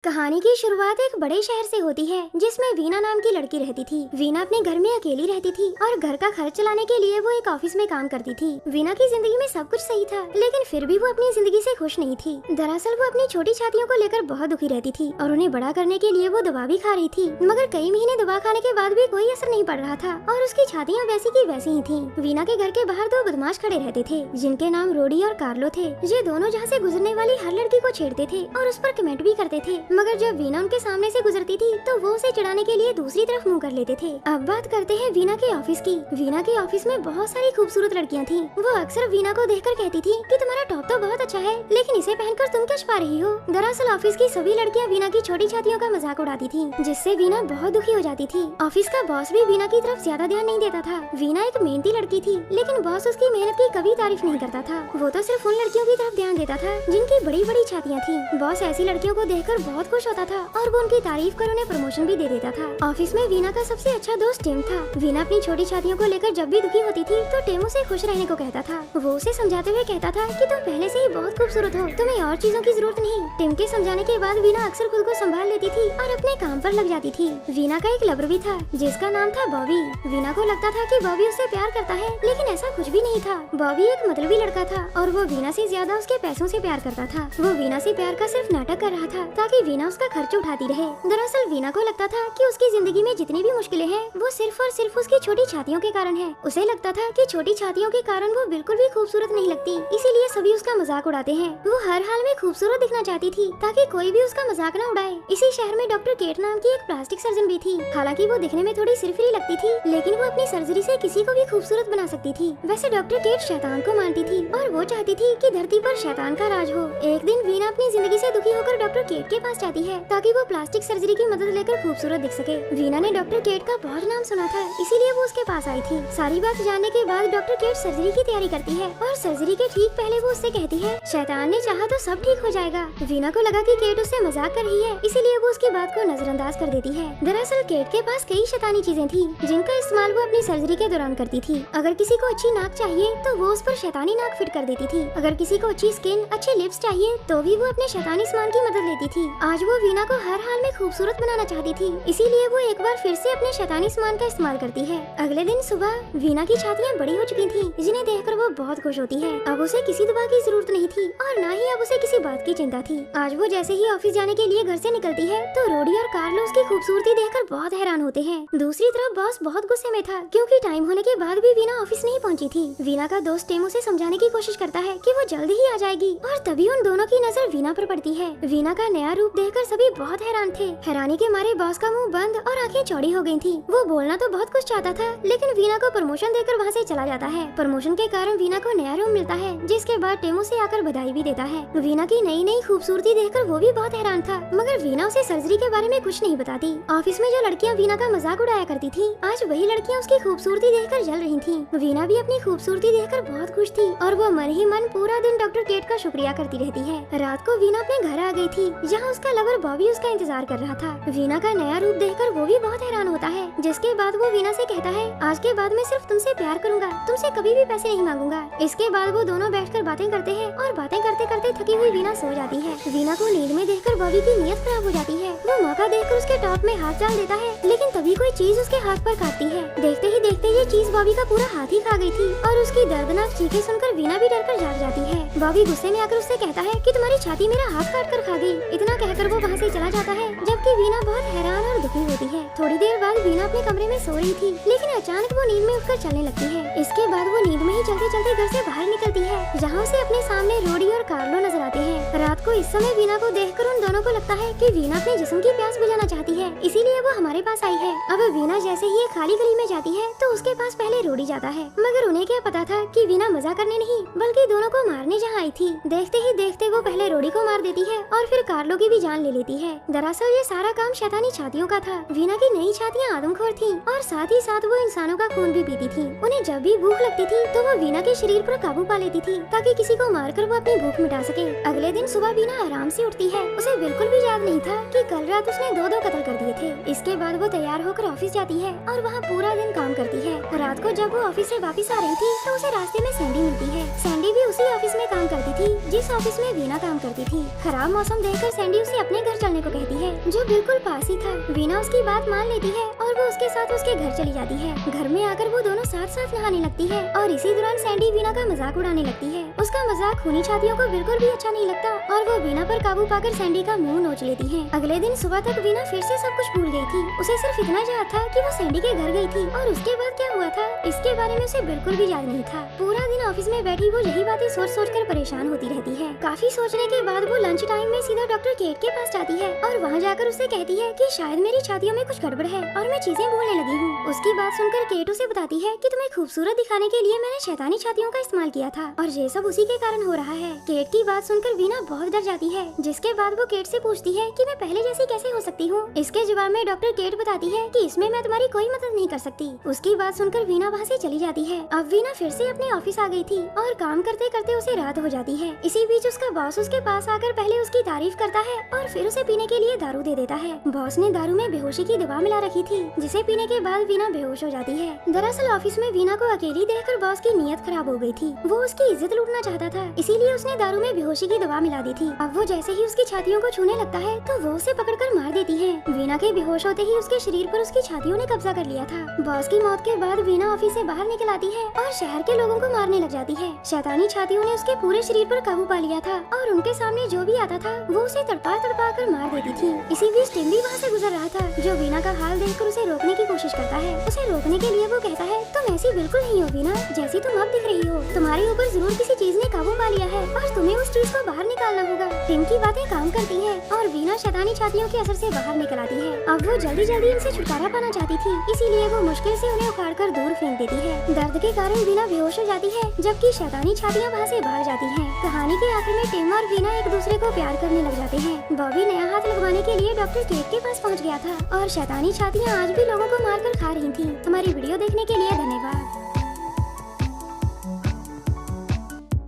कहानी की शुरुआत एक बड़े शहर से होती है जिसमें वीना नाम की लड़की रहती थी। वीना अपने घर में अकेली रहती थी और घर का खर्च चलाने के लिए वो एक ऑफिस में काम करती थी। वीना की जिंदगी में सब कुछ सही था, लेकिन फिर भी वो अपनी जिंदगी से खुश नहीं थी। दरअसल वो अपनी छोटी छातियों को लेकर बहुत दुखी रहती थी और उन्हें बड़ा करने के लिए वो दवा भी खा रही थी, मगर कई महीने दवा खाने के बाद भी कोई असर नहीं पड़ रहा था और उसकी छातियाँ वैसी की वैसी ही थी। वीना के घर के बाहर दो बदमाश खड़े रहते थे जिनके नाम रोडी और कार्लो थे। ये दोनों जहाँ से गुजरने वाली हर लड़की को छेड़ते थे और उस पर कमेंट भी करते थे, मगर जब वीना उनके सामने से गुजरती थी तो वो उसे चिढ़ाने के लिए दूसरी तरफ मुंह कर लेते थे। अब बात करते हैं वीना के ऑफिस की। वीना के ऑफिस में बहुत सारी खूबसूरत लड़कियां थीं। वो अक्सर वीना को देखकर कहती थी कि तुम्हारा टॉप तो बहुत अच्छा है, लेकिन इसे पहनकर तुम क्या छुपा रही हो। दरअसल ऑफिस की सभी लड़कियां वीना की छोटी छातियों का मजाक उड़ाती थी, जिससे वीना बहुत दुखी हो जाती थी। ऑफिस का बॉस भी वीना की तरफ ज्यादा ध्यान नहीं देता था। वीना एक मेहनती लड़की थी, लेकिन बॉस उसकी मेहनत की कभी तारीफ नहीं करता था। वो तो सिर्फ उन लड़कियों की तरफ ध्यान देता था जिनकी बड़ी बड़ी छातियाँ थी। बॉस ऐसी लड़कियों को देखकर बहुत खुश होता था और वो उनकी तारीफ कर उन्हें प्रमोशन भी दे देता था। ऑफिस में वीना का सबसे अच्छा दोस्त टिम था। वीना अपनी छोटी छातियों को लेकर जब भी दुखी होती थी तो टिम उसे खुश रहने को कहता था। वो उसे समझाते हुए कहता था कि तुम पहले से ही बहुत खूबसूरत हो, तुम्हें और चीजों की जरूरत नहीं। टिम के समझाने के बाद वीना अक्सर खुद को संभाल लेती थी और अपने काम पर लग जाती थी। वीना का एक लवर भी था जिसका नाम था बॉबी। वीना को लगता था कि बॉबी उससे प्यार करता है, लेकिन ऐसा कुछ भी नहीं था। बॉबी एक मतलबी लड़का था और वो वीना से ज्यादा उसके पैसों से प्यार करता था। वो वीना से प्यार का सिर्फ नाटक कर रहा था ताकि वीना उसका खर्च उठाती रहे। दरअसल वीना को लगता था कि उसकी जिंदगी में जितनी भी मुश्किलें हैं वो सिर्फ और सिर्फ उसकी छोटी छातियों के कारण है। उसे लगता था कि छोटी छातियों के कारण वो बिल्कुल भी खूबसूरत नहीं लगती, इसीलिए सभी उसका मजाक उड़ाते हैं। वो हर हाल में खूबसूरत दिखना चाहती थी ताकि कोई भी उसका मजाक न उड़ाए। इसी शहर में डॉक्टर केट नाम की एक प्लास्टिक सर्जन भी थी। हालांकि वो दिखने में थोड़ी सिरफिरी लगती थी, लेकिन वो अपनी सर्जरी से किसी को भी खूबसूरत बना सकती थी। वैसे डॉक्टर केट शैतान को मानती थी और वो चाहती थी कि धरती पर शैतान का राज हो। एक दिन वीना अपनी जिंदगी से दुखी होकर डॉक्टर केट के पास जाती है ताकि वो प्लास्टिक सर्जरी की मदद लेकर खूबसूरत दिख सके। वीना ने डॉक्टर केट का बहुत नाम सुना था, इसीलिए वो उसके पास आई थी। सारी बात जानने के बाद डॉक्टर केट सर्जरी की तैयारी करती है और सर्जरी के ठीक पहले वो उससे कहती है, शैतान ने चाहा तो सब ठीक हो जाएगा। वीना को लगा कि केट उससे मजाक कर रही है, इसीलिए वो उसकी बात को नजरअंदाज कर देती है। दरअसल केट के पास कई शैतानी चीजें थी जिनका इस्तेमाल वो अपनी सर्जरी के दौरान करती थी। अगर किसी को अच्छी नाक चाहिए तो वो उस पर शैतानी नाक फिट कर देती थी। अगर किसी को अच्छी स्किन, अच्छे लिप्स चाहिए तो भी वो अपने शैतानी सामान की मदद लेती थी। आज वो वीना को हर हाल में खूबसूरत बनाना चाहती थी, इसीलिए वो एक बार फिर से अपने शैतानी सामान का इस्तेमाल करती है। अगले दिन सुबह वीना की छातियाँ बड़ी हो चुकी थी, जिन्हें देखकर वो बहुत खुश होती है। अब उसे किसी दवा की जरूरत नहीं थी और न ही अब उसे किसी बात की चिंता थी। आज वो जैसे ही ऑफिस जाने के लिए घर से निकलती है तो रोडी और कार्लो उसकी खूबसूरती देखकर बहुत हैरान होते हैं। दूसरी तरफ बॉस बहुत गुस्से में था क्योंकि टाइम होने के बाद भी वीना ऑफिस नहीं पहुंची थी। वीना का दोस्त टिम उसे समझाने की कोशिश करता है कि वो जल्द ही आ जाएगी और तभी उन दोनों की नजर वीना पर पड़ती है। वीना का नया रूप देखकर सभी बहुत हैरान थे। हैरानी के मारे बॉस का मुंह बंद और आंखें चौड़ी हो गई थी। वो बोलना तो बहुत कुछ चाहता था, लेकिन वीना को प्रमोशन देकर वहाँ से चला जाता है। प्रमोशन के कारण वीना को नया रूम मिलता है, जिसके बाद टिम उसे आकर बधाई भी देता है। वीना की नई नई खूबसूरती देखकर वो भी बहुत हैरान था, मगर वीना उसे सर्जरी के बारे में कुछ नहीं बताती। ऑफिस में जो लड़कियाँ वीना का मजाक उड़ाया करती थी, आज वही लड़कियाँ उसकी खूबसूरती देखकर जल रही थी। वीना भी अपनी खूबसूरती देखकर बहुत खुश थी और वो मन ही मन पूरा दिन डॉक्टर केट का शुक्रिया करती रहती है। रात को वीना अपने घर आ गई थी, जहाँ उसका लवर बॉबी उसका इंतजार कर रहा था। वीना का नया रूप देखकर वो भी बहुत हैरान होता है, जिसके बाद वो वीना से कहता है, आज के बाद मैं सिर्फ तुमसे प्यार करूंगा, तुमसे कभी भी पैसे नहीं मांगूंगा। इसके बाद वो दोनों बैठकर बातें करते हैं और बातें करते करते थकी हुई वीना सो जाती है। वीना को नींद में देखकर बॉबी की नीयत खराब हो जाती है। वो मौका देखकर उसके टॉप में हाथ डाल देता है, लेकिन तभी कोई चीज उसके हाथ पर काटती है। देखते ही देखते ये चीज बॉबी का पूरा हाथ ही खा गई थी और उसकी दर्दनाक चीखें सुनकर वीना भी डरकर जाग जाती है। बॉबी गुस्से में आकर उससे कहता है कि तुम्हारी छाती मेरा हाथ काट कर खा गई। इतना कहकर वो वहाँ से चला जाता है, जबकि वीना बहुत हैरान और दुखी होती है। थोड़ी देर बाद वीना अपने कमरे में सो रही थी, लेकिन अचानक वो नींद में उठकर चलने लगती है। इसके बाद वो नींद में ही चलते चलते घर से बाहर निकलती है, जहाँ उसे अपने सामने रोडी और कार्लो नजर आते हैं। रात को इस समय वीना को देखकर उन दोनों को लगता है कि वीना अपने जिस्म की प्यास बुझाना चाहती है, इसीलिए वो हमारे पास आई है। अब वीना जैसे ही एक खाली गली में जाती है तो उसके पास पहले रोडी जाता है, मगर उन्हें क्या पता था कि वीना मजा करने नहीं बल्कि दोनों को मारने जहाँ आई थी। देखते ही देखते वो पहले रोडी को मार देती है और फिर कार्लो की भी जान ले लेती है। दरअसल ये सारा काम शैतानी छातियों का था। वीना की नई छातियाँ आदमखोर थीं और साथ ही साथ वो इंसानों का खून भी पीती थी। उन्हें जब भी भूख लगती थी तो वो वीना के शरीर पर काबू पा लेती थी ताकि किसी को मारकर वो अपनी भूख मिटा सके। अगले दिन सुबह वीना आराम से उठती है। उसे बिल्कुल भी याद नहीं था कि कल रात उसने दो कत्ल कर दिए थे। इसके बाद वो तैयार होकर ऑफिस जाती है और वहाँ पूरा दिन काम करती है। रात को जब वो ऑफिस से वापस आ रही थी तो उसे रास्ते में सैंडी मिलती है। सैंडी भी उसी ऑफिस में काम करती थी जिस ऑफिस में वीना काम करती थी। खराब मौसम देखकर सैंडी उसे उसे अपने घर चलने को कहती है, जो बिल्कुल पास ही था। वीना उसकी बात मान लेती है और वो उसके साथ उसके घर चली जाती है। घर में आकर वो दोनों साथ साथ नहाने लगती है और इसी दौरान सैंडी वीना का मजाक उड़ाने लगती है। उसका मजाक खूनी छातियों को बिल्कुल भी अच्छा नहीं लगता और वो वीना पर काबू पाकर सैंडी का मुंह नोच लेती है। अगले दिन सुबह तक वीना फिर से सब कुछ भूल गई थी। उसे सिर्फ इतना याद था कि वो सैंडी के घर गई थी और उसके बाद क्या हुआ था इसके बारे में उसे बिल्कुल भी याद नहीं था। पूरा दिन ऑफिस में बैठी वो यही बातें सोच सोच कर परेशान होती रहती है। काफी सोचने के बाद वो लंच टाइम में सीधा डॉक्टर केट के पास जाती है और वहाँ जाकर उससे कहती है कि शायद मेरी छातियों में कुछ गड़बड़ है और मैं चीजें भूलने लगी हूँ। उसकी बात सुनकर केट उसे बताती है कि तुम्हें खूबसूरत दिखाने के लिए मैंने शैतानी छातियों का इस्तेमाल किया था और ये सब उसी के कारण हो रहा है। केट की बात सुनकर वीना बहुत डर जाती है, जिसके बाद वो केट से पूछती है कि मैं पहले जैसी कैसे हो सकती हूँ। इसके जवाब में डॉक्टर केट बताती है कि इसमें मैं तुम्हारी कोई मदद नहीं कर सकती। उसकी बात सुनकर वीना वहाँ से चली जाती है। अब वीना फिर से अपने ऑफिस आ गई थी और काम करते करते उसे रात हो जाती है। इसी बीच उसका बॉस उसके पास आकर पहले उसकी तारीफ करता है और फिर उसे पीने के लिए दारू दे देता है। बॉस ने दारू में बेहोशी की दवा मिला रखी थी, जिसे पीने के बाद वीना बेहोश हो जाती है। दरअसल ऑफिस में वीना को अकेली देखकर बॉस की नीयत खराब हो गई थी। वो उसकी इज्जत लूटना चाहता था, इसीलिए उसने दारू में बेहोशी की दवा मिला दी थी। अब वो जैसे ही उसकी छातियों को छूने लगता है तो वो उसे पकड़कर मार देती है। वीना के बेहोश होते ही उसके शरीर पर उसकी छातियों ने कब्जा कर लिया था। बॉस की मौत के बाद वीना ऑफिस से बाहर निकल आती है और शहर के लोगों को मारने लग जाती है। शैतानी छातियों ने उसके पूरे शरीर पर काबू पा लिया था और उनके सामने जो भी आता था वो उसे तड़पा तड़पा कर मार देती थी। इसी बीच टिम भी वहाँ से गुजर रहा था, जो वीना का हाल देखकर उसे रोकने की कोशिश करता है। उसे रोकने के लिए वो कहता है, तुम ऐसी बिल्कुल नहीं हो वीना, जैसी तुम अब दिख रही हो। तुम्हारे ऊपर जरूर किसी चीज ने काबू पा लिया है और तुम्हें उस चीज को बाहर निकालना होगा। टिम की बातें काम करती है और वीना शैतानी छातियों के असर से बाहर निकल आती है। अब वो जल्दी जल्दी इनसे छुटकारा पाना चाहती थी, इसीलिए वो मुश्किल से उन्हें उखाड़कर दूर फेंक देती है। दर्द के कारण वीना बेहोश हो जाती है, जबकि शैतानी छातियाँ वहाँ से भाग जाती हैं। कहानी के आखिर में टिम और वीना एक दूसरे को प्यार करने लग जाते हैं। बॉबी नया हाथ लगवाने के लिए डॉक्टर केट के पास पहुँच गया था और शैतानी छातियाँ आज भी लोगों को मारकर खा रही थी। हमारी वीडियो देखने के लिए धन्यवाद।